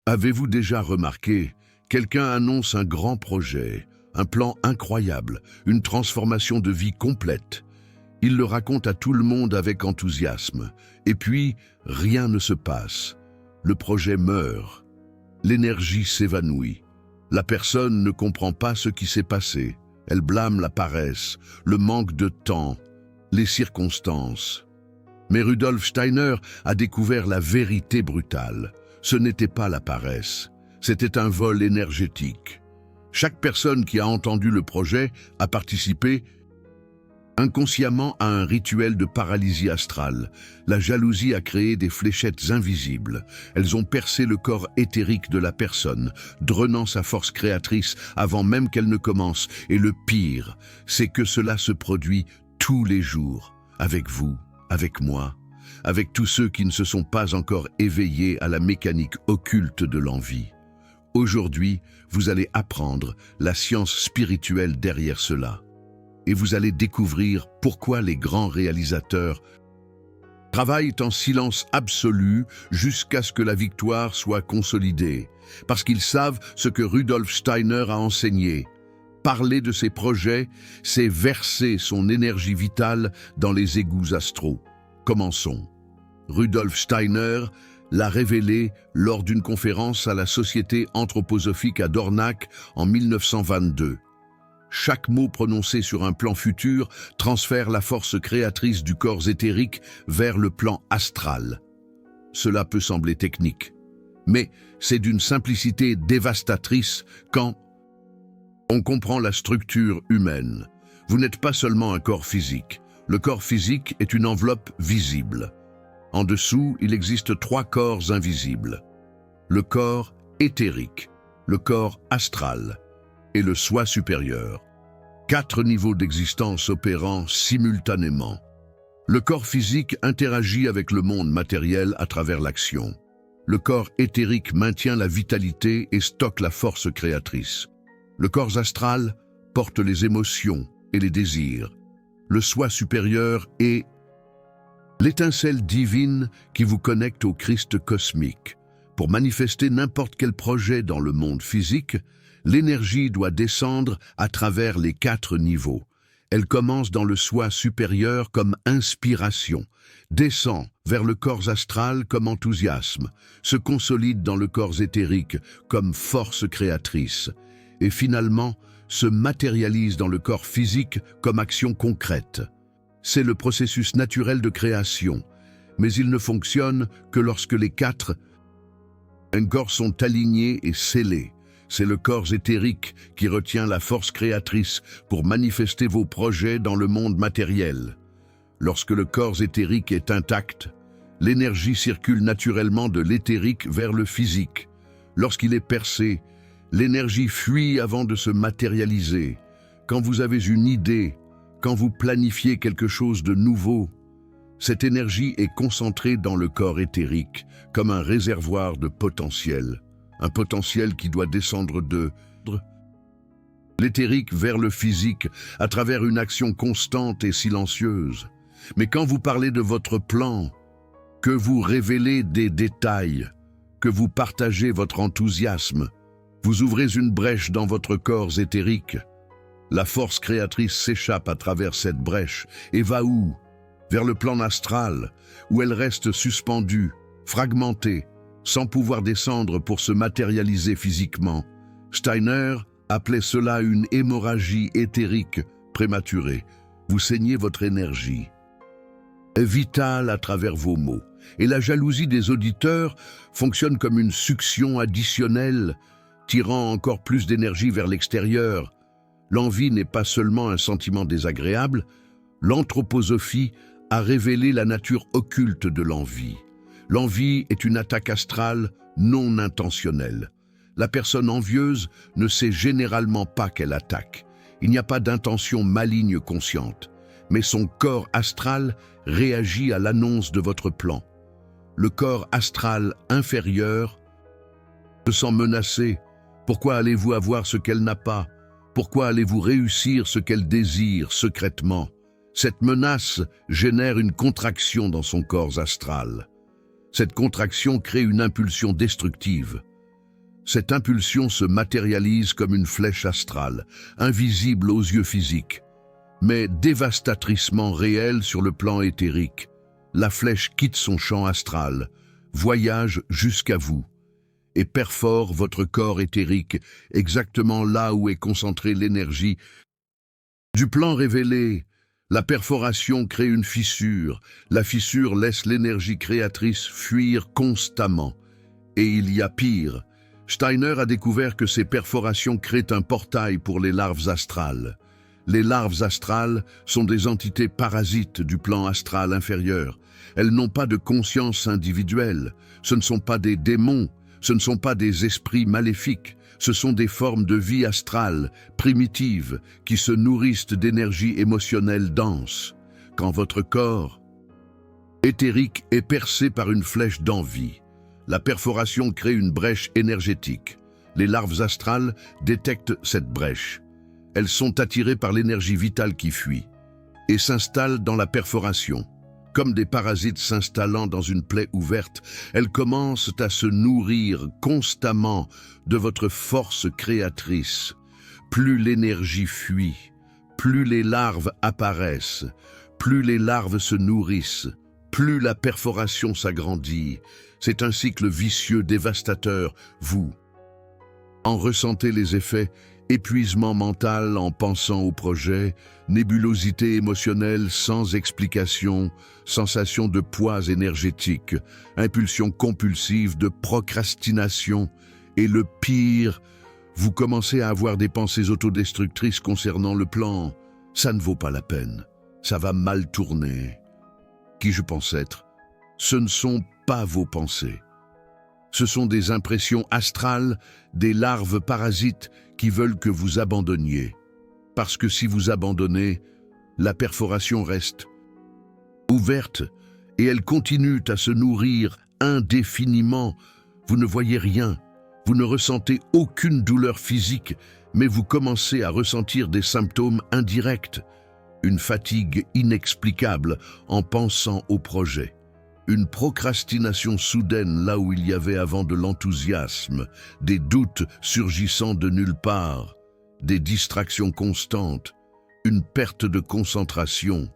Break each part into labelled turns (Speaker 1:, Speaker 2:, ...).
Speaker 1: Avez-vous déjà remarqué, quelqu'un annonce un grand projet, un plan incroyable, une transformation de vie complète. Il le raconte à tout le monde avec enthousiasme, et puis rien ne se passe. Le projet meurt, l'énergie s'évanouit. La personne ne comprend pas ce qui s'est passé. Elle blâme la paresse, le manque de temps, les circonstances. Mais Rudolf Steiner a découvert la vérité brutale. Ce n'était pas la paresse, c'était un vol énergétique. Chaque personne qui a entendu le projet a participé inconsciemment à un rituel de paralysie astrale. La jalousie a créé des fléchettes invisibles. Elles ont percé le corps éthérique de la personne, drenant sa force créatrice avant même qu'elle ne commence. Et le pire, c'est que cela se produit tous les jours, avec vous, avec moi, avec tous ceux qui ne se sont pas encore éveillés à la mécanique occulte de l'envie. Aujourd'hui, vous allez apprendre la science spirituelle derrière cela. Et vous allez découvrir pourquoi les grands réalisateurs travaillent en silence absolu jusqu'à ce que la victoire soit consolidée, parce qu'ils savent ce que Rudolf Steiner a enseigné. Parler de ses projets, c'est verser son énergie vitale dans les égouts astraux. Commençons. Rudolf Steiner l'a révélé lors d'une conférence à la Société anthroposophique à Dornach en 1922. Chaque mot prononcé sur un plan futur transfère la force créatrice du corps éthérique vers le plan astral. Cela peut sembler technique, mais c'est d'une simplicité dévastatrice quand on comprend la structure humaine. Vous n'êtes pas seulement un corps physique. Le corps physique est une enveloppe visible. En dessous, il existe 3 corps invisibles. Le corps éthérique, le corps astral et le soi supérieur. 4 niveaux d'existence opérant simultanément. Le corps physique interagit avec le monde matériel à travers l'action. Le corps éthérique maintient la vitalité et stocke la force créatrice. Le corps astral porte les émotions et les désirs. Le soi supérieur est l'étincelle divine qui vous connecte au Christ cosmique. Pour manifester n'importe quel projet dans le monde physique, l'énergie doit descendre à travers les 4 niveaux. Elle commence dans le soi supérieur comme inspiration, descend vers le corps astral comme enthousiasme, se consolide dans le corps éthérique comme force créatrice, et finalement se matérialise dans le corps physique comme action concrète. C'est le processus naturel de création, mais il ne fonctionne que lorsque les 4 corps sont alignés et scellés. C'est le corps éthérique qui retient la force créatrice pour manifester vos projets dans le monde matériel. Lorsque le corps éthérique est intact, l'énergie circule naturellement de l'éthérique vers le physique. Lorsqu'il est percé, l'énergie fuit avant de se matérialiser. Quand vous avez une idée, quand vous planifiez quelque chose de nouveau, cette énergie est concentrée dans le corps éthérique comme un réservoir de potentiel. Un potentiel qui doit descendre de l'éthérique vers le physique à travers une action constante et silencieuse. Mais quand vous parlez de votre plan, que vous révélez des détails, que vous partagez votre enthousiasme, vous ouvrez une brèche dans votre corps éthérique. La force créatrice s'échappe à travers cette brèche et va où? Vers le plan astral, où elle reste suspendue, fragmentée, sans pouvoir descendre pour se matérialiser physiquement. Steiner appelait cela une hémorragie éthérique prématurée. Vous saignez votre énergie vitale à travers vos mots. Et la jalousie des auditeurs fonctionne comme une succion additionnelle, tirant encore plus d'énergie vers l'extérieur. L'envie n'est pas seulement un sentiment désagréable, l'anthroposophie a révélé la nature occulte de l'envie. L'envie est une attaque astrale non intentionnelle. La personne envieuse ne sait généralement pas qu'elle attaque. Il n'y a pas d'intention maligne consciente, mais son corps astral réagit à l'annonce de votre plan. Le corps astral inférieur se sent menacé. Pourquoi allez-vous avoir ce qu'elle n'a pas? Pourquoi allez-vous réussir ce qu'elle désire secrètement? Cette menace génère une contraction dans son corps astral. Cette contraction crée une impulsion destructive. Cette impulsion se matérialise comme une flèche astrale, invisible aux yeux physiques, mais dévastatriquement réelle sur le plan éthérique. La flèche quitte son champ astral, voyage jusqu'à vous, et perfore votre corps éthérique, exactement là où est concentrée l'énergie. Du plan révélé, la perforation crée une fissure. La fissure laisse l'énergie créatrice fuir constamment. Et il y a pire. Steiner a découvert que ces perforations créent un portail pour les larves astrales. Les larves astrales sont des entités parasites du plan astral inférieur. Elles n'ont pas de conscience individuelle. Ce ne sont pas des démons, ce ne sont pas des esprits maléfiques. Ce sont des formes de vie astrale, primitives, qui se nourrissent d'énergie émotionnelle dense. Quand votre corps éthérique est percé par une flèche d'envie, la perforation crée une brèche énergétique. Les larves astrales détectent cette brèche. Elles sont attirées par l'énergie vitale qui fuit et s'installent dans la perforation. Comme des parasites s'installant dans une plaie ouverte, elles commencent à se nourrir constamment de votre force créatrice. Plus l'énergie fuit, plus les larves apparaissent, plus les larves se nourrissent, plus la perforation s'agrandit. C'est un cycle vicieux dévastateur. Vous en ressentez les effets: épuisement mental en pensant au projet, nébulosité émotionnelle sans explication, sensation de poids énergétique, impulsion compulsive de procrastination, et le pire, vous commencez à avoir des pensées autodestructrices concernant le plan. Ça ne vaut pas la peine, ça va mal tourner. Qui je pense être? Ce ne sont pas vos pensées. Ce sont des impressions astrales, des larves parasites qui veulent que vous abandonniez. Parce que si vous abandonnez, la perforation reste ouverte et elle continue à se nourrir indéfiniment. Vous ne voyez rien, vous ne ressentez aucune douleur physique, mais vous commencez à ressentir des symptômes indirects. Une fatigue inexplicable en pensant au projet. Une procrastination soudaine là où il y avait avant de l'enthousiasme, des doutes surgissant de nulle part, des distractions constantes, une perte de concentration,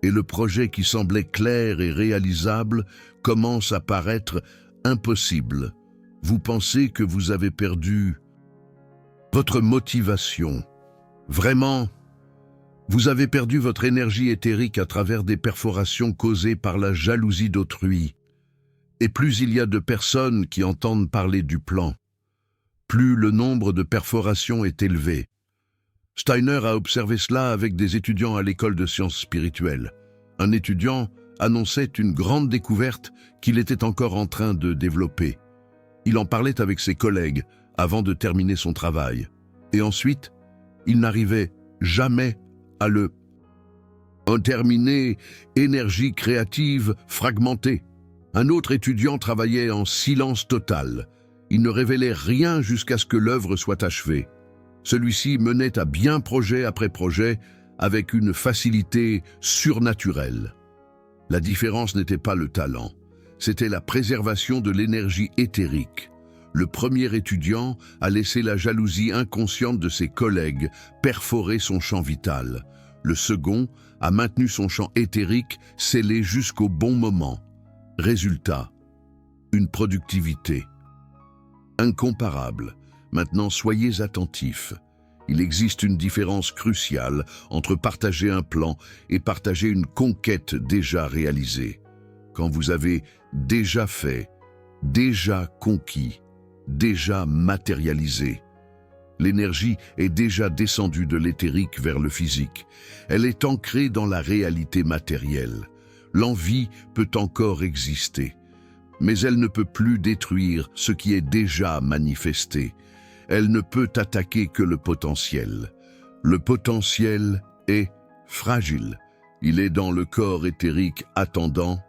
Speaker 1: et le projet qui semblait clair et réalisable commence à paraître impossible. Vous pensez que vous avez perdu votre motivation. Vraiment, vous avez perdu votre énergie éthérique à travers des perforations causées par la jalousie d'autrui. Et plus il y a de personnes qui entendent parler du plan, plus le nombre de perforations est élevé. Steiner a observé cela avec des étudiants à l'école de sciences spirituelles. Un étudiant annonçait une grande découverte qu'il était encore en train de développer. Il en parlait avec ses collègues avant de terminer son travail. Et ensuite, il n'arrivait jamais à le terminer. Énergie créative fragmentée. Un autre étudiant travaillait en silence total. Il ne révélait rien jusqu'à ce que l'œuvre soit achevée. Celui-ci menait à bien projet après projet avec une facilité surnaturelle. La différence n'était pas le talent, c'était la préservation de l'énergie éthérique. Le premier étudiant a laissé la jalousie inconsciente de ses collègues perforer son champ vital. Le second a maintenu son champ éthérique scellé jusqu'au bon moment. Résultat, une productivité incomparable. Maintenant, soyez attentifs. Il existe une différence cruciale entre partager un plan et partager une conquête déjà réalisée. Quand vous avez déjà fait, déjà conquis, déjà matérialisé, l'énergie est déjà descendue de l'éthérique vers le physique. Elle est ancrée dans la réalité matérielle. L'envie peut encore exister, mais elle ne peut plus détruire ce qui est déjà manifesté. Elle ne peut attaquer que le potentiel. Le potentiel est fragile. Il est dans le corps éthérique attendant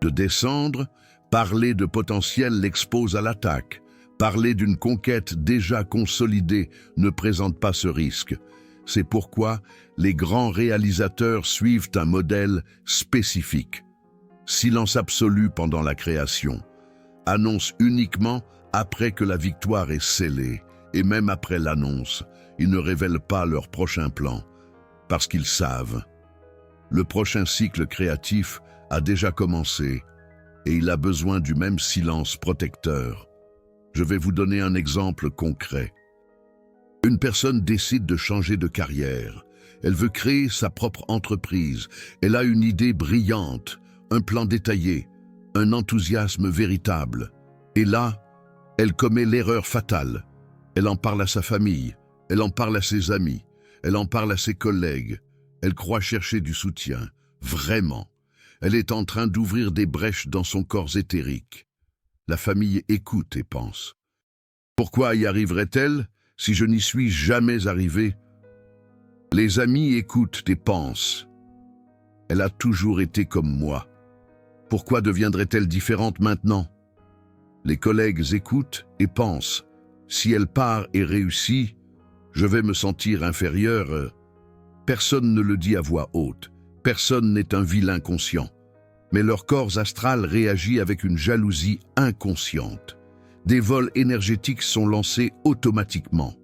Speaker 1: de descendre. Parler de potentiel l'expose à l'attaque. Parler d'une conquête déjà consolidée ne présente pas ce risque. C'est pourquoi les grands réalisateurs suivent un modèle spécifique. Silence absolu pendant la création. Annonce uniquement après que la victoire est scellée, et même après l'annonce, ils ne révèlent pas leur prochain plan, parce qu'ils savent. Le prochain cycle créatif a déjà commencé, et il a besoin du même silence protecteur. Je vais vous donner un exemple concret. Une personne décide de changer de carrière. Elle veut créer sa propre entreprise. Elle a une idée brillante, un plan détaillé, un enthousiasme véritable. Et là, elle commet l'erreur fatale. Elle en parle à sa famille, elle en parle à ses amis, elle en parle à ses collègues. Elle croit chercher du soutien. Vraiment. Elle est en train d'ouvrir des brèches dans son corps éthérique. La famille écoute et pense. Pourquoi y arriverait-elle si je n'y suis jamais arrivé? Les amis écoutent et pensent. Elle a toujours été comme moi. Pourquoi deviendrait-elle différente maintenant? Les collègues écoutent et pensent. Si elle part et réussit, je vais me sentir inférieur. Personne ne le dit à voix haute. Personne n'est un vilain conscient. Mais leur corps astral réagit avec une jalousie inconsciente. Des vols énergétiques sont lancés automatiquement.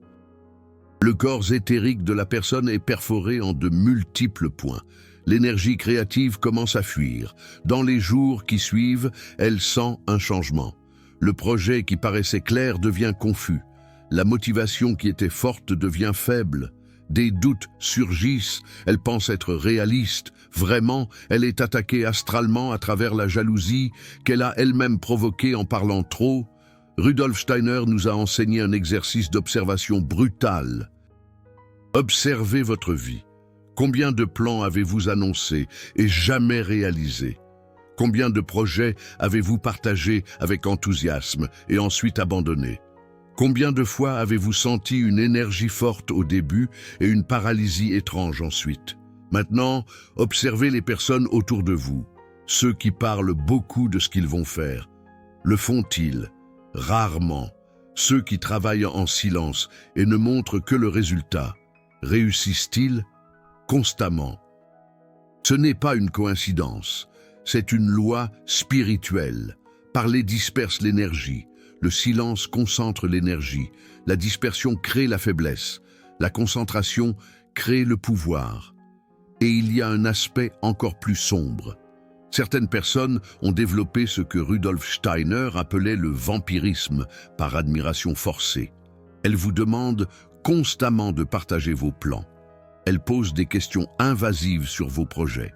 Speaker 1: Le corps éthérique de la personne est perforé en de multiples points. L'énergie créative commence à fuir. Dans les jours qui suivent, elle sent un changement. Le projet qui paraissait clair devient confus. La motivation qui était forte devient faible. Des doutes surgissent, elle pense être réaliste. Vraiment, elle est attaquée astralement à travers la jalousie qu'elle a elle-même provoquée en parlant trop. Rudolf Steiner nous a enseigné un exercice d'observation brutal. Observez votre vie. Combien de plans avez-vous annoncés et jamais réalisés? Combien de projets avez-vous partagés avec enthousiasme et ensuite abandonnés? Combien de fois avez-vous senti une énergie forte au début et une paralysie étrange ensuite? Maintenant, observez les personnes autour de vous. Ceux qui parlent beaucoup de ce qu'ils vont faire. Le font-ils? Rarement. Ceux qui travaillent en silence et ne montrent que le résultat. Réussissent-ils? Constamment. Ce n'est pas une coïncidence. C'est une loi spirituelle. Parler disperse l'énergie. Le silence concentre l'énergie. La dispersion crée la faiblesse. La concentration crée le pouvoir. Et il y a un aspect encore plus sombre. Certaines personnes ont développé ce que Rudolf Steiner appelait le vampirisme par admiration forcée. Elles vous demandent constamment de partager vos plans. Elles posent des questions invasives sur vos projets.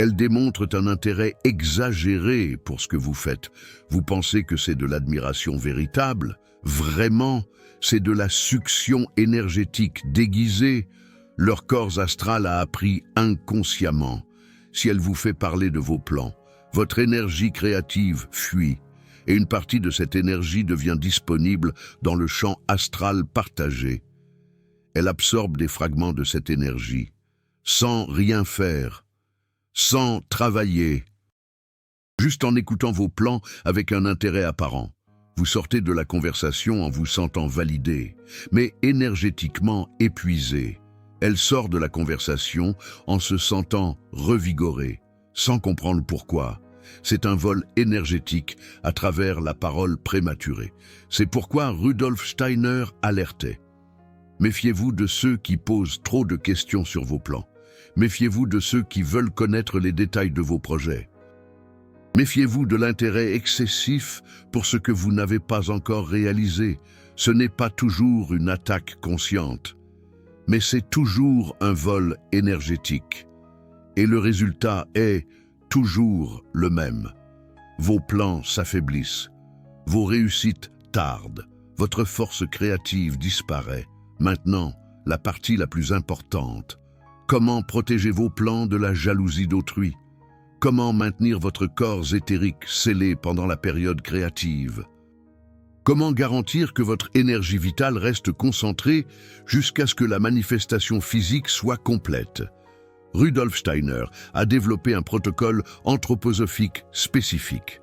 Speaker 1: Elles démontrent un intérêt exagéré pour ce que vous faites. Vous pensez que c'est de l'admiration véritable? Vraiment, c'est de la succion énergétique déguisée. Leur corps astral a appris inconsciemment. Si elle vous fait parler de vos plans, votre énergie créative fuit, et une partie de cette énergie devient disponible dans le champ astral partagé. Elle absorbe des fragments de cette énergie, sans rien faire, sans travailler, juste en écoutant vos plans avec un intérêt apparent. Vous sortez de la conversation en vous sentant validé, mais énergétiquement épuisé. Elle sort de la conversation en se sentant revigorée, sans comprendre pourquoi. C'est un vol énergétique à travers la parole prématurée. C'est pourquoi Rudolf Steiner alertait. Méfiez-vous de ceux qui posent trop de questions sur vos plans. Méfiez-vous de ceux qui veulent connaître les détails de vos projets. Méfiez-vous de l'intérêt excessif pour ce que vous n'avez pas encore réalisé. Ce n'est pas toujours une attaque consciente, mais c'est toujours un vol énergétique. Et le résultat est toujours le même. Vos plans s'affaiblissent, vos réussites tardent, votre force créative disparaît. Maintenant, la partie la plus importante. Comment protéger vos plans de la jalousie d'autrui? Comment maintenir votre corps éthérique scellé pendant la période créative? Comment garantir que votre énergie vitale reste concentrée jusqu'à ce que la manifestation physique soit complète? Rudolf Steiner a développé un protocole anthroposophique spécifique.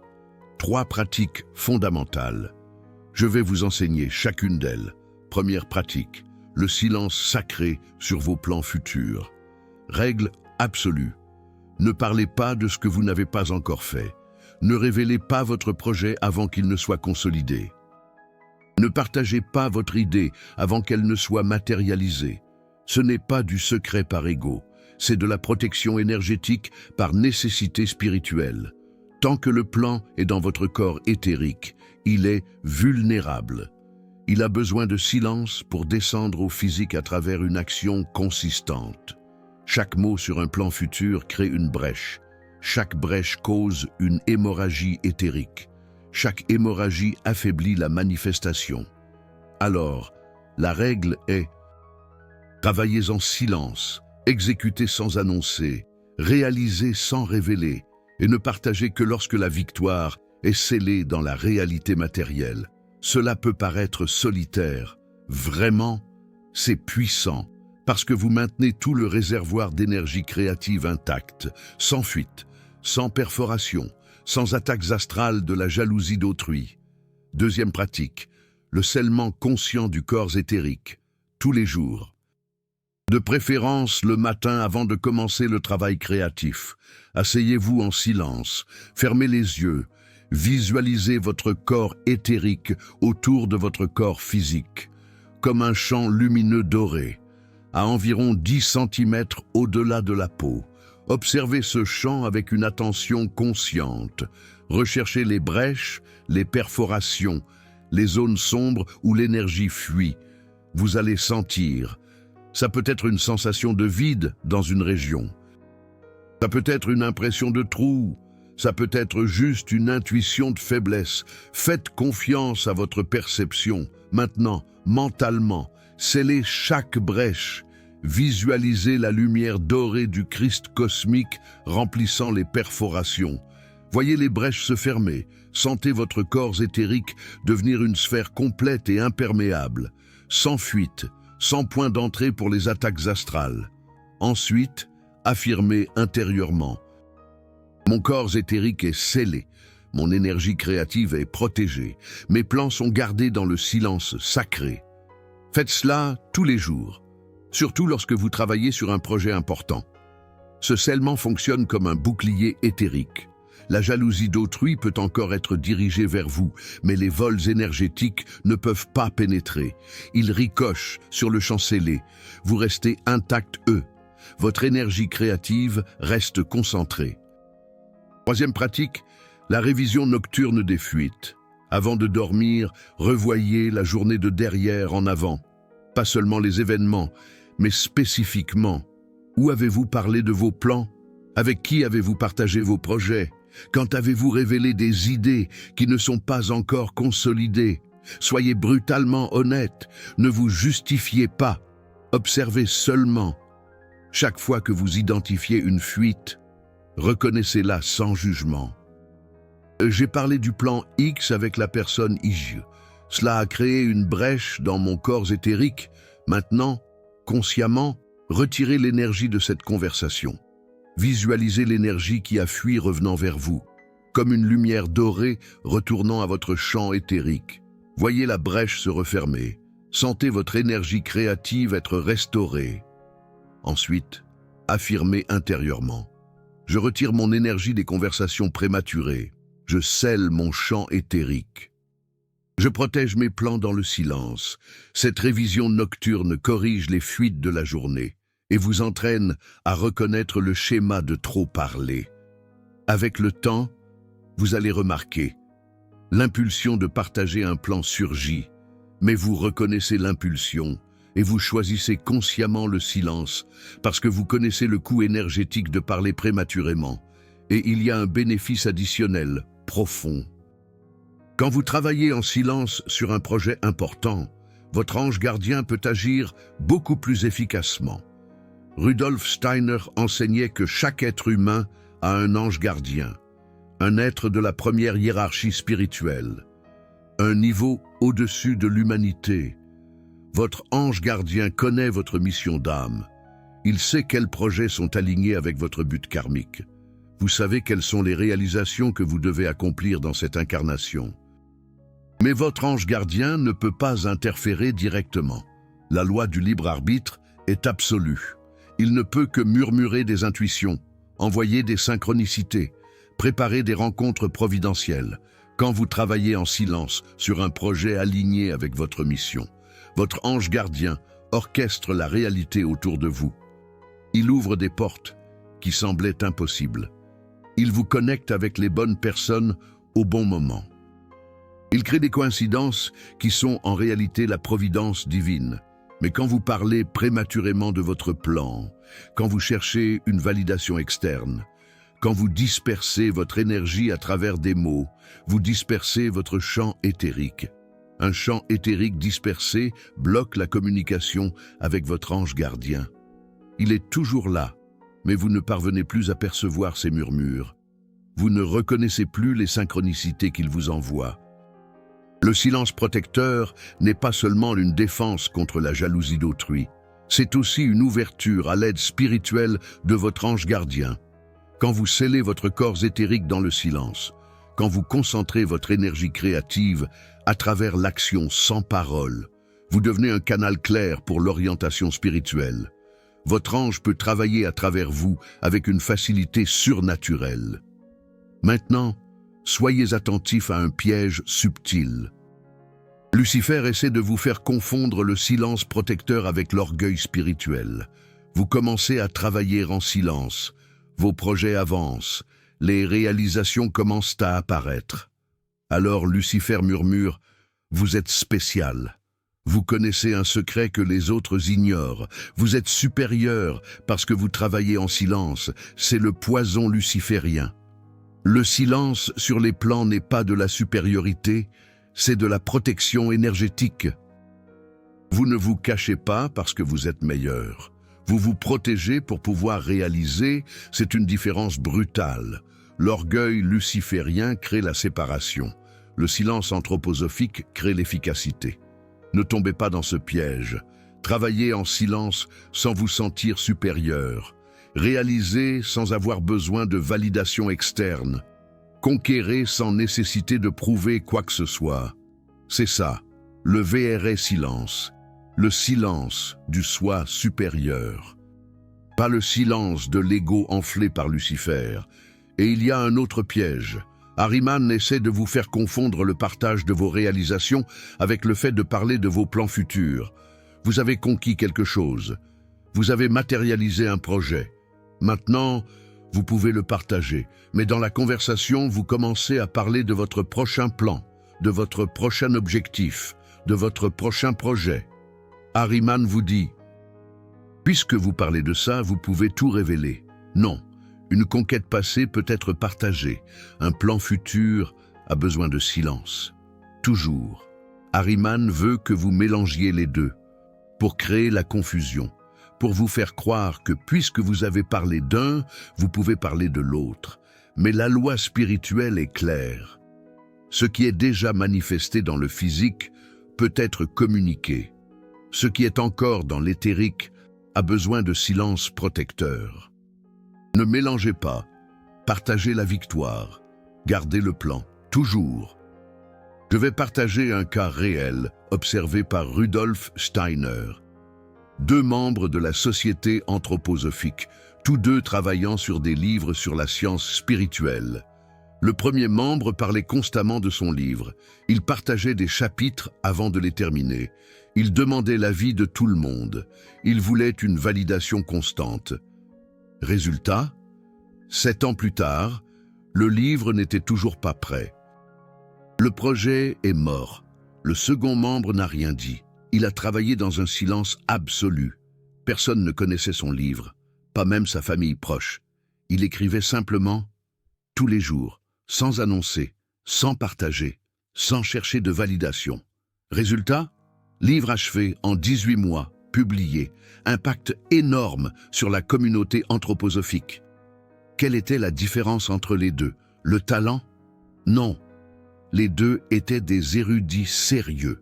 Speaker 1: 3 pratiques fondamentales. Je vais vous enseigner chacune d'elles. Première pratique, le silence sacré sur vos plans futurs. Règle absolue. Ne parlez pas de ce que vous n'avez pas encore fait. Ne révélez pas votre projet avant qu'il ne soit consolidé. Ne partagez pas votre idée avant qu'elle ne soit matérialisée. Ce n'est pas du secret par ego, c'est de la protection énergétique par nécessité spirituelle. Tant que le plan est dans votre corps éthérique, il est vulnérable. Il a besoin de silence pour descendre au physique à travers une action consistante. Chaque mot sur un plan futur crée une brèche. Chaque brèche cause une hémorragie éthérique. Chaque hémorragie affaiblit la manifestation. Alors, la règle est: travaillez en silence, exécutez sans annoncer, réalisez sans révéler, et ne partagez que lorsque la victoire est scellée dans la réalité matérielle. Cela peut paraître solitaire. Vraiment, c'est puissant, parce que vous maintenez tout le réservoir d'énergie créative intact, sans fuite, sans perforation, sans attaques astrales de la jalousie d'autrui. Deuxième pratique, le scellement conscient du corps éthérique, tous les jours. De préférence le matin avant de commencer le travail créatif. Asseyez-vous en silence, fermez les yeux, visualisez votre corps éthérique autour de votre corps physique, comme un champ lumineux doré, à environ 10 cm au-delà de la peau. Observez ce champ avec une attention consciente. Recherchez les brèches, les perforations, les zones sombres où l'énergie fuit. Vous allez sentir. Ça peut être une sensation de vide dans une région. Ça peut être une impression de trou. Ça peut être juste une intuition de faiblesse. Faites confiance à votre perception. Maintenant, mentalement, scellez chaque brèche. Visualisez la lumière dorée du Christ cosmique remplissant les perforations. Voyez les brèches se fermer. Sentez votre corps éthérique devenir une sphère complète et imperméable, sans fuite, sans point d'entrée pour les attaques astrales. Ensuite, affirmez intérieurement: mon corps éthérique est scellé, mon énergie créative est protégée, mes plans sont gardés dans le silence sacré. Faites cela tous les jours, surtout lorsque vous travaillez sur un projet important. Ce scellement fonctionne comme un bouclier éthérique. La jalousie d'autrui peut encore être dirigée vers vous, mais les vols énergétiques ne peuvent pas pénétrer. Ils ricochent sur le champ scellé. Vous restez intact, eux. Votre énergie créative reste concentrée. Troisième pratique, la révision nocturne des fuites. Avant de dormir, revoyez la journée de derrière en avant. Pas seulement les événements, mais spécifiquement. Où avez-vous parlé de vos plans? Avec qui avez-vous partagé vos projets? Quand avez-vous révélé des idées qui ne sont pas encore consolidées? Soyez brutalement honnête, ne vous justifiez pas. Observez seulement. Chaque fois que vous identifiez une fuite, reconnaissez-la sans jugement. J'ai parlé du plan X avec la personne Y. Cela a créé une brèche dans mon corps éthérique. Maintenant, consciemment, retirez l'énergie de cette conversation. Visualisez l'énergie qui a fui revenant vers vous, comme une lumière dorée retournant à votre champ éthérique. Voyez la brèche se refermer. Sentez votre énergie créative être restaurée. Ensuite, affirmez intérieurement: je retire mon énergie des conversations prématurées. Je scelle mon champ éthérique. Je protège mes plans dans le silence. Cette révision nocturne corrige les fuites de la journée et vous entraîne à reconnaître le schéma de trop parler. Avec le temps, vous allez remarquer, l'impulsion de partager un plan surgit, mais vous reconnaissez l'impulsion et vous choisissez consciemment le silence parce que vous connaissez le coût énergétique de parler prématurément et il y a un bénéfice additionnel, profond. Quand vous travaillez en silence sur un projet important, votre ange gardien peut agir beaucoup plus efficacement. Rudolf Steiner enseignait que chaque être humain a un ange gardien, un être de la première hiérarchie spirituelle, un niveau au-dessus de l'humanité. Votre ange gardien connaît votre mission d'âme. Il sait quels projets sont alignés avec votre but karmique. Vous savez quelles sont les réalisations que vous devez accomplir dans cette incarnation. Mais votre ange gardien ne peut pas interférer directement. La loi du libre arbitre est absolue. Il ne peut que murmurer des intuitions, envoyer des synchronicités, préparer des rencontres providentielles, Quand vous travaillez en silence sur un projet aligné avec votre mission, votre ange gardien orchestre la réalité autour de vous. Il ouvre des portes qui semblaient impossibles. Il vous connecte avec les bonnes personnes au bon moment. Il crée des coïncidences qui sont en réalité la providence divine. Mais quand vous parlez prématurément de votre plan, quand vous cherchez une validation externe, quand vous dispersez votre énergie à travers des mots, vous dispersez votre champ éthérique. Un champ éthérique dispersé bloque la communication avec votre ange gardien. Il est toujours là, mais vous ne parvenez plus à percevoir ses murmures. Vous ne reconnaissez plus les synchronicités qu'il vous envoie. Le silence protecteur n'est pas seulement une défense contre la jalousie d'autrui, c'est aussi une ouverture à l'aide spirituelle de votre ange gardien. Quand vous scellez votre corps éthérique dans le silence, quand vous concentrez votre énergie créative à travers l'action sans parole, vous devenez un canal clair pour l'orientation spirituelle. Votre ange peut travailler à travers vous avec une facilité surnaturelle. Maintenant, soyez attentifs à un piège subtil. Lucifer essaie de vous faire confondre le silence protecteur avec l'orgueil spirituel. Vous commencez à travailler en silence. Vos projets avancent. Les réalisations commencent à apparaître. Alors Lucifer murmure « Vous êtes spécial. Vous connaissez un secret que les autres ignorent. Vous êtes supérieur parce que vous travaillez en silence. C'est le poison luciférien. » Le silence sur les plans n'est pas de la supériorité, c'est de la protection énergétique. Vous ne vous cachez pas parce que vous êtes meilleur. Vous vous protégez pour pouvoir réaliser, c'est une différence brutale. L'orgueil luciférien crée la séparation. Le silence anthroposophique crée l'efficacité. Ne tombez pas dans ce piège. Travaillez en silence sans vous sentir supérieur. Réalisez sans avoir besoin de validation externe. Conquérez sans nécessité de prouver quoi que ce soit. C'est ça, le VRS silence. Le silence du soi supérieur. Pas le silence de l'ego enflé par Lucifer. Et il y a un autre piège. Ahriman essaie de vous faire confondre le partage de vos réalisations avec le fait de parler de vos plans futurs. Vous avez conquis quelque chose. Vous avez matérialisé un projet. Maintenant, vous pouvez le partager. Mais dans la conversation, vous commencez à parler de votre prochain plan, de votre prochain objectif, de votre prochain projet. Ahriman vous dit « Puisque vous parlez de ça, vous pouvez tout révéler. » Non, une conquête passée peut être partagée. Un plan futur a besoin de silence. Toujours. Ahriman veut que vous mélangiez les deux, pour créer la confusion, pour vous faire croire que puisque vous avez parlé d'un, vous pouvez parler de l'autre. Mais la loi spirituelle est claire. Ce qui est déjà manifesté dans le physique peut être communiqué. Ce qui est encore dans l'éthérique a besoin de silence protecteur. Ne mélangez pas, partagez la victoire, gardez le plan, toujours. Je vais partager un cas réel observé par Rudolf Steiner. 2 membres de la Société anthroposophique, tous 2 travaillant sur des livres sur la science spirituelle. Le premier membre parlait constamment de son livre. Il partageait des chapitres avant de les terminer. Il demandait l'avis de tout le monde. Il voulait une validation constante. Résultat, 7 ans plus tard, le livre n'était toujours pas prêt. Le projet est mort. Le second membre n'a rien dit. Il a travaillé dans un silence absolu. Personne ne connaissait son livre, pas même sa famille proche. Il écrivait simplement, tous les jours, sans annoncer, sans partager, sans chercher de validation. Résultat, livre achevé en 18 mois, publié, impact énorme sur la communauté anthroposophique. Quelle était la différence entre les deux? Le talent? Non. Les deux étaient des érudits sérieux.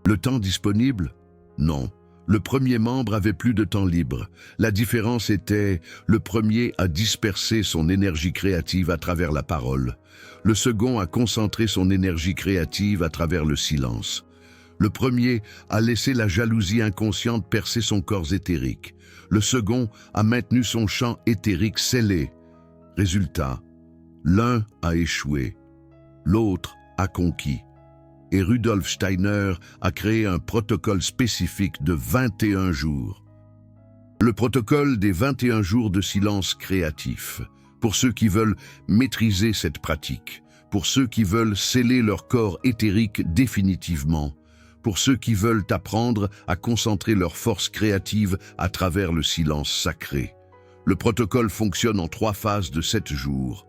Speaker 1: Le temps disponible? Non. Le premier membre avait plus de temps libre. La différence était, le premier a dispersé son énergie créative à travers la parole. Le second a concentré son énergie créative à travers le silence. Le premier a laissé la jalousie inconsciente percer son corps éthérique. Le second a maintenu son champ éthérique scellé. Résultat, l'un a échoué. l'autre a conquis. Et Rudolf Steiner a créé un protocole spécifique de 21 jours. Le protocole des 21 jours de silence créatif, pour ceux qui veulent maîtriser cette pratique, pour ceux qui veulent sceller leur corps éthérique définitivement, pour ceux qui veulent apprendre à concentrer leur force créative à travers le silence sacré. Le protocole fonctionne en 3 phases de 7 jours.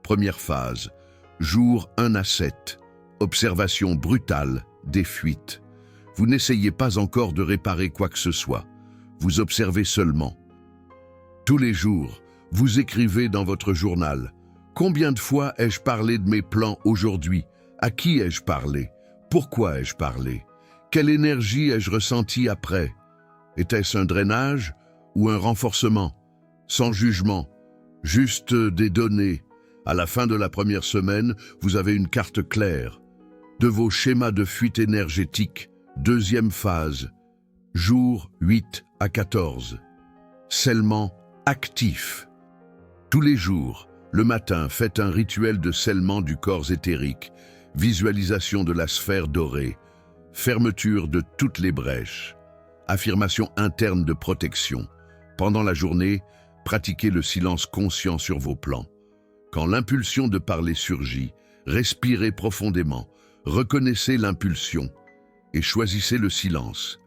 Speaker 1: Première phase, jour 1 à 7, observation brutale des fuites. Vous n'essayez pas encore de réparer quoi que ce soit. Vous observez seulement. Tous les jours, vous écrivez dans votre journal « Combien de fois ai-je parlé de mes plans aujourd'hui? À qui ai-je parlé? Pourquoi ai-je parlé? Quelle énergie ai-je ressentie après? Était-ce un drainage ou un renforcement? Sans jugement, juste des données. À la fin de la première semaine, vous avez une carte claire de vos schémas de fuite énergétique. Deuxième phase, jour 8 à 14. Scellement actif. Tous les jours, le matin, faites un rituel de scellement du corps éthérique, visualisation de la sphère dorée, fermeture de toutes les brèches, affirmation interne de protection. Pendant la journée, pratiquez le silence conscient sur vos plans. Quand l'impulsion de parler surgit, respirez profondément, reconnaissez l'impulsion et choisissez le silence.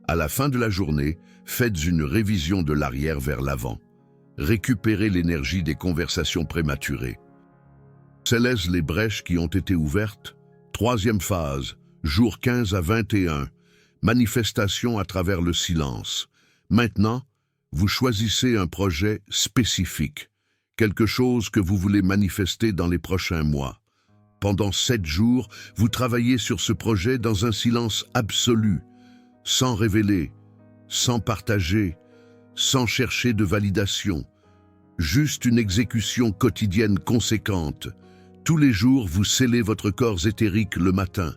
Speaker 1: À la fin de la journée, faites une révision de l'arrière vers l'avant. Récupérez l'énergie des conversations prématurées. Scellez les brèches qui ont été ouvertes. Troisième phase, jour 15 à 21, manifestation à travers le silence. Maintenant, vous choisissez un projet spécifique, quelque chose que vous voulez manifester dans les prochains mois. Pendant 7 jours, vous travaillez sur ce projet dans un silence absolu, sans révéler, sans partager, sans chercher de validation. Juste une exécution quotidienne conséquente. Tous les jours, vous scellez votre corps éthérique le matin.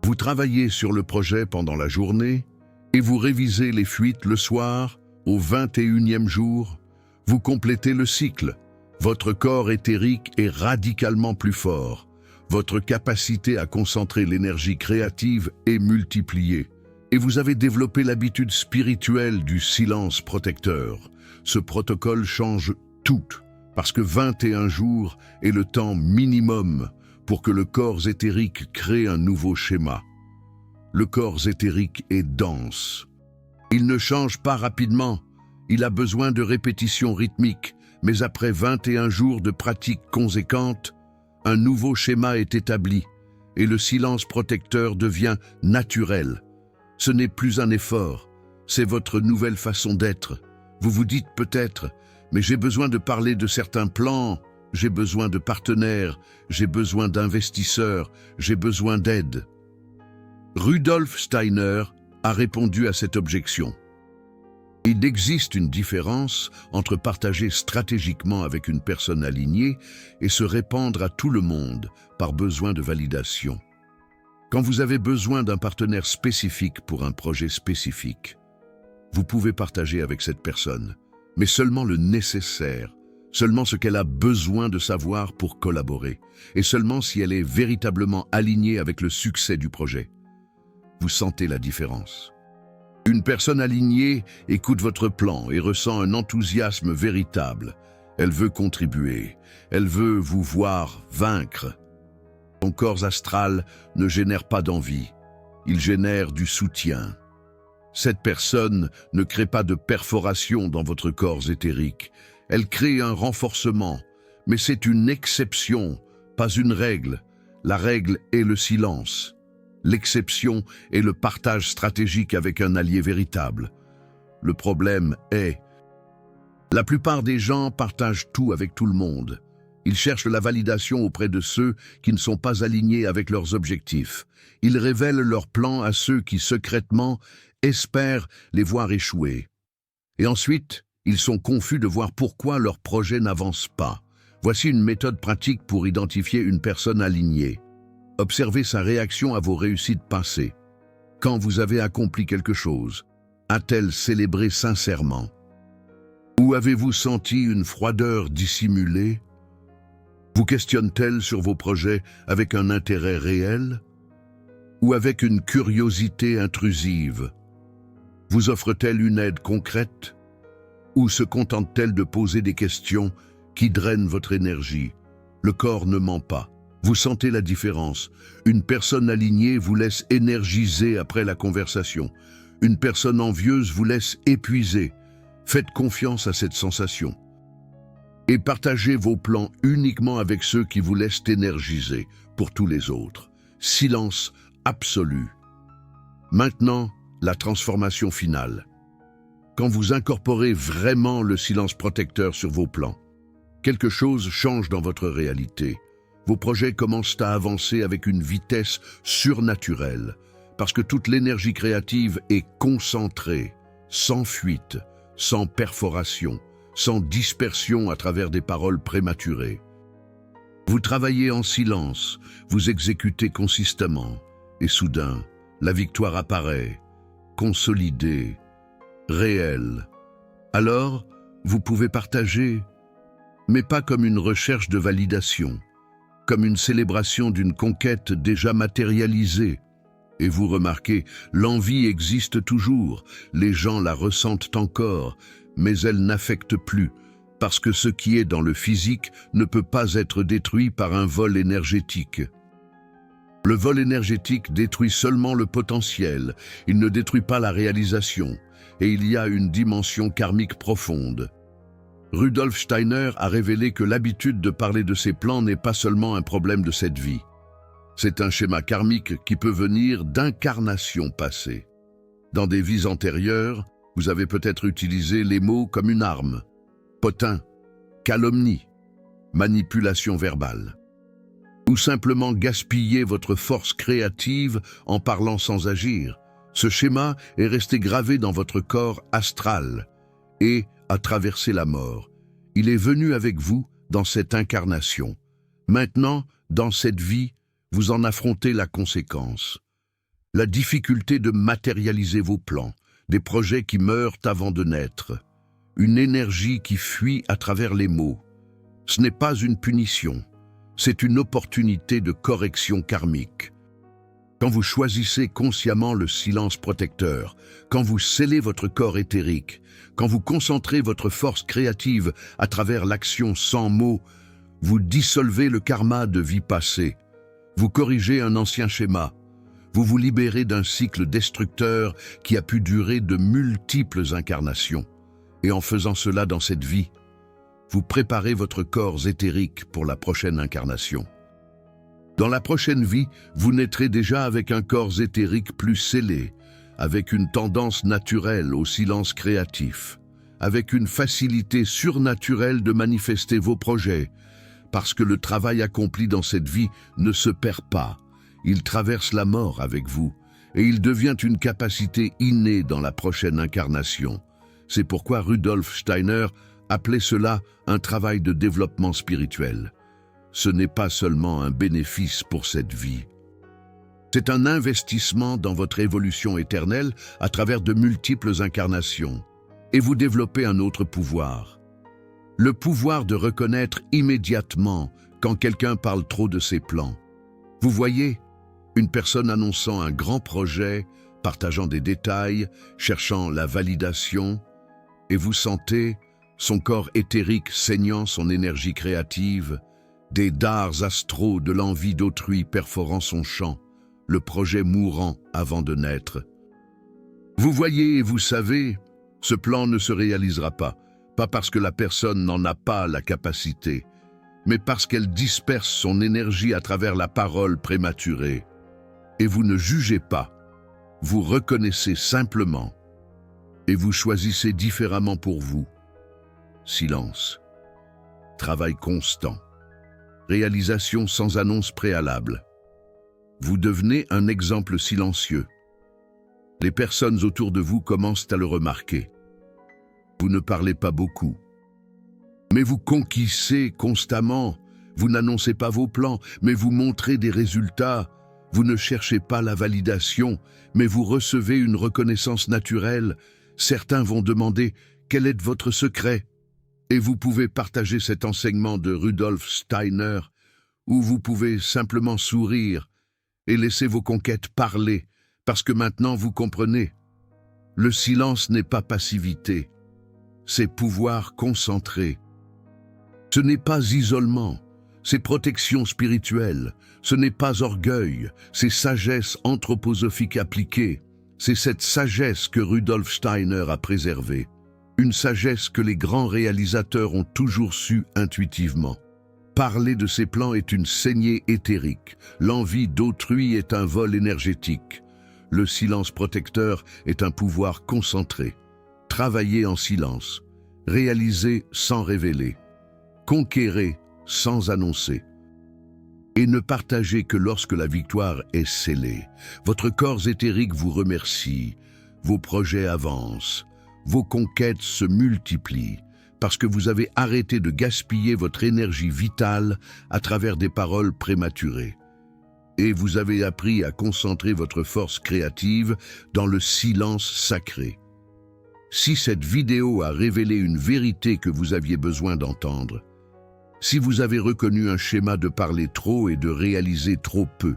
Speaker 1: Vous travaillez sur le projet pendant la journée et vous révisez les fuites le soir, au 21e jour. Vous complétez le cycle. Votre corps éthérique est radicalement plus fort. Votre capacité à concentrer l'énergie créative est multipliée. Et vous avez développé l'habitude spirituelle du silence protecteur. Ce protocole change tout, parce que 21 jours est le temps minimum pour que le corps éthérique crée un nouveau schéma. Le corps éthérique est dense. Il ne change pas rapidement. Il a besoin de répétitions rythmiques, mais après 21 jours de pratique conséquente, un nouveau schéma est établi et le silence protecteur devient naturel. Ce n'est plus un effort, c'est votre nouvelle façon d'être. Vous vous dites peut-être, mais j'ai besoin de parler de certains plans, j'ai besoin de partenaires, j'ai besoin d'investisseurs, j'ai besoin d'aide. Rudolf Steiner a répondu à cette objection. Il existe une différence entre partager stratégiquement avec une personne alignée et se répandre à tout le monde par besoin de validation. Quand vous avez besoin d'un partenaire spécifique pour un projet spécifique, vous pouvez partager avec cette personne, mais seulement le nécessaire, seulement ce qu'elle a besoin de savoir pour collaborer, et seulement si elle est véritablement alignée avec le succès du projet. Vous sentez la différence. Une personne alignée écoute votre plan et ressent un enthousiasme véritable. Elle veut contribuer, elle veut vous voir vaincre. Son corps astral ne génère pas d'envie, il génère du soutien. Cette personne ne crée pas de perforation dans votre corps éthérique, elle crée un renforcement, mais c'est une exception, pas une règle. La règle est le silence. L'exception est le partage stratégique avec un allié véritable. Le problème est, la plupart des gens partagent tout avec tout le monde. Ils cherchent la validation auprès de ceux qui ne sont pas alignés avec leurs objectifs. Ils révèlent leurs plans à ceux qui secrètement espèrent les voir échouer. Et ensuite, ils sont confus de voir pourquoi leur projet n'avance pas. Voici une méthode pratique pour identifier une personne alignée. Observez sa réaction à vos réussites passées. Quand vous avez accompli quelque chose, a-t-elle célébré sincèrement? Ou avez-vous senti une froideur dissimulée? Vous questionne-t-elle sur vos projets avec un intérêt réel ou avec une curiosité intrusive? Vous offre-t-elle une aide concrète ou se contente-t-elle de poser des questions qui drainent votre énergie? Le corps ne ment pas. Vous sentez la différence. Une personne alignée vous laisse énergiser après la conversation. Une personne envieuse vous laisse épuiser. Faites confiance à cette sensation. Et partagez vos plans uniquement avec ceux qui vous laissent énergiser. Pour tous les autres, silence absolu. Maintenant, la transformation finale. Quand vous incorporez vraiment le silence protecteur sur vos plans, quelque chose change dans votre réalité. Vos projets commencent à avancer avec une vitesse surnaturelle, parce que toute l'énergie créative est concentrée, sans fuite, sans perforation, sans dispersion à travers des paroles prématurées. Vous travaillez en silence, vous exécutez consistamment, et soudain, la victoire apparaît, consolidée, réelle. Alors, vous pouvez partager, mais pas comme une recherche de validation, comme une célébration d'une conquête déjà matérialisée. Et vous remarquez, l'envie existe toujours, les gens la ressentent encore, mais elle n'affecte plus, parce que ce qui est dans le physique ne peut pas être détruit par un vol énergétique. Le vol énergétique détruit seulement le potentiel, il ne détruit pas la réalisation, et il y a une dimension karmique profonde. Rudolf Steiner a révélé que l'habitude de parler de ses plans n'est pas seulement un problème de cette vie. C'est un schéma karmique qui peut venir d'incarnations passées. Dans des vies antérieures, vous avez peut-être utilisé les mots comme une arme. Potin, calomnie, manipulation verbale. Ou simplement gaspillé votre force créative en parlant sans agir. Ce schéma est resté gravé dans votre corps astral et a traversé la mort. Il est venu avec vous dans cette incarnation. Maintenant, dans cette vie, vous en affrontez la conséquence. La difficulté de matérialiser vos plans, des projets qui meurent avant de naître, une énergie qui fuit à travers les mots. Ce n'est pas une punition, c'est une opportunité de correction karmique. Quand vous choisissez consciemment le silence protecteur, quand vous scellez votre corps éthérique, quand vous concentrez votre force créative à travers l'action sans mots, vous dissolvez le karma de vie passée, vous corrigez un ancien schéma, vous vous libérez d'un cycle destructeur qui a pu durer de multiples incarnations. Et en faisant cela dans cette vie, vous préparez votre corps éthérique pour la prochaine incarnation. Dans la prochaine vie, vous naîtrez déjà avec un corps éthérique plus scellé, avec une tendance naturelle au silence créatif, avec une facilité surnaturelle de manifester vos projets, parce que le travail accompli dans cette vie ne se perd pas. Il traverse la mort avec vous, et il devient une capacité innée dans la prochaine incarnation. C'est pourquoi Rudolf Steiner appelait cela un travail de développement spirituel. Ce n'est pas seulement un bénéfice pour cette vie. C'est un investissement dans votre évolution éternelle à travers de multiples incarnations. Et vous développez un autre pouvoir. Le pouvoir de reconnaître immédiatement quand quelqu'un parle trop de ses plans. Vous voyez, une personne annonçant un grand projet, partageant des détails, cherchant la validation, et vous sentez son corps éthérique saignant son énergie créative, des dards astraux de l'envie d'autrui perforant son champ, le projet mourant avant de naître. Vous voyez et vous savez, ce plan ne se réalisera pas parce que la personne n'en a pas la capacité, mais parce qu'elle disperse son énergie à travers la parole prématurée. Et vous ne jugez pas, vous reconnaissez simplement, et vous choisissez différemment pour vous. Silence, travail constant, réalisation sans annonce préalable. Vous devenez un exemple silencieux. Les personnes autour de vous commencent à le remarquer. Vous ne parlez pas beaucoup, mais vous conquissez constamment. Vous n'annoncez pas vos plans, mais vous montrez des résultats. Vous ne cherchez pas la validation, mais vous recevez une reconnaissance naturelle. Certains vont demander « Quel est votre secret ?» Et vous pouvez partager cet enseignement de Rudolf Steiner où vous pouvez simplement sourire et laisser vos conquêtes parler, parce que maintenant vous comprenez. Le silence n'est pas passivité, c'est pouvoir concentré. Ce n'est pas isolement, c'est protection spirituelle. Ce n'est pas orgueil, c'est sagesse anthroposophique appliquée. C'est cette sagesse que Rudolf Steiner a préservée. Une sagesse que les grands réalisateurs ont toujours su intuitivement. Parler de ses plans est une saignée éthérique. L'envie d'autrui est un vol énergétique. Le silence protecteur est un pouvoir concentré. Travailler en silence. Réaliser sans révéler. Conquérir sans annoncer. Et ne partagez que lorsque la victoire est scellée. Votre corps éthérique vous remercie. Vos projets avancent. Vos conquêtes se multiplient. Parce que vous avez arrêté de gaspiller votre énergie vitale à travers des paroles prématurées. Et vous avez appris à concentrer votre force créative dans le silence sacré. Si cette vidéo a révélé une vérité que vous aviez besoin d'entendre, si vous avez reconnu un schéma de parler trop et de réaliser trop peu,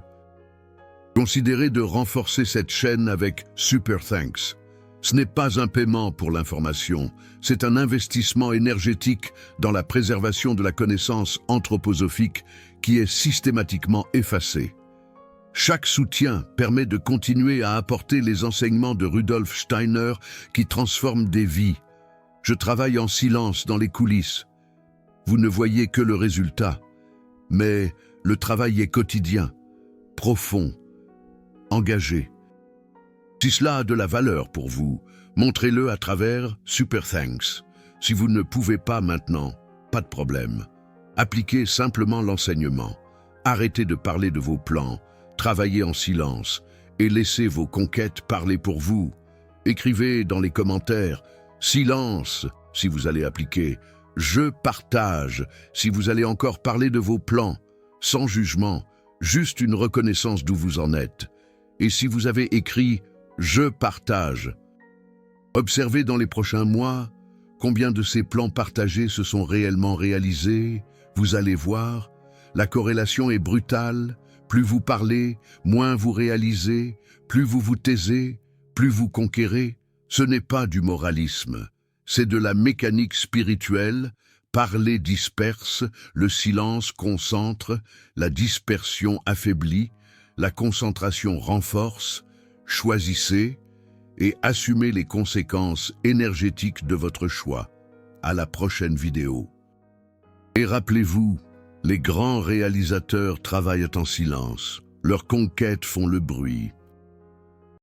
Speaker 1: considérez de renforcer cette chaîne avec Super Thanks. Ce n'est pas un paiement pour l'information, c'est un investissement énergétique dans la préservation de la connaissance anthroposophique qui est systématiquement effacée. Chaque soutien permet de continuer à apporter les enseignements de Rudolf Steiner qui transforment des vies. Je travaille en silence dans les coulisses. Vous ne voyez que le résultat, mais le travail est quotidien, profond, engagé. Si cela a de la valeur pour vous, montrez-le à travers Super Thanks. Si vous ne pouvez pas maintenant, pas de problème. Appliquez simplement l'enseignement. Arrêtez de parler de vos plans, travaillez en silence et laissez vos conquêtes parler pour vous. Écrivez dans les commentaires « Silence » si vous allez appliquer. Je partage si vous allez encore parler de vos plans, sans jugement, juste une reconnaissance d'où vous en êtes. Et si vous avez écrit « Je partage », observez dans les prochains mois combien de ces plans partagés se sont réellement réalisés. Vous allez voir, la corrélation est brutale. Plus vous parlez, moins vous réalisez, plus vous vous taisez, plus vous conquérez. Ce n'est pas du moralisme. C'est de la mécanique spirituelle. Parler disperse, le silence concentre, la dispersion affaiblit, la concentration renforce. Choisissez et assumez les conséquences énergétiques de votre choix. À la prochaine vidéo. Et rappelez-vous, les grands réalisateurs travaillent en silence. Leurs conquêtes font le bruit.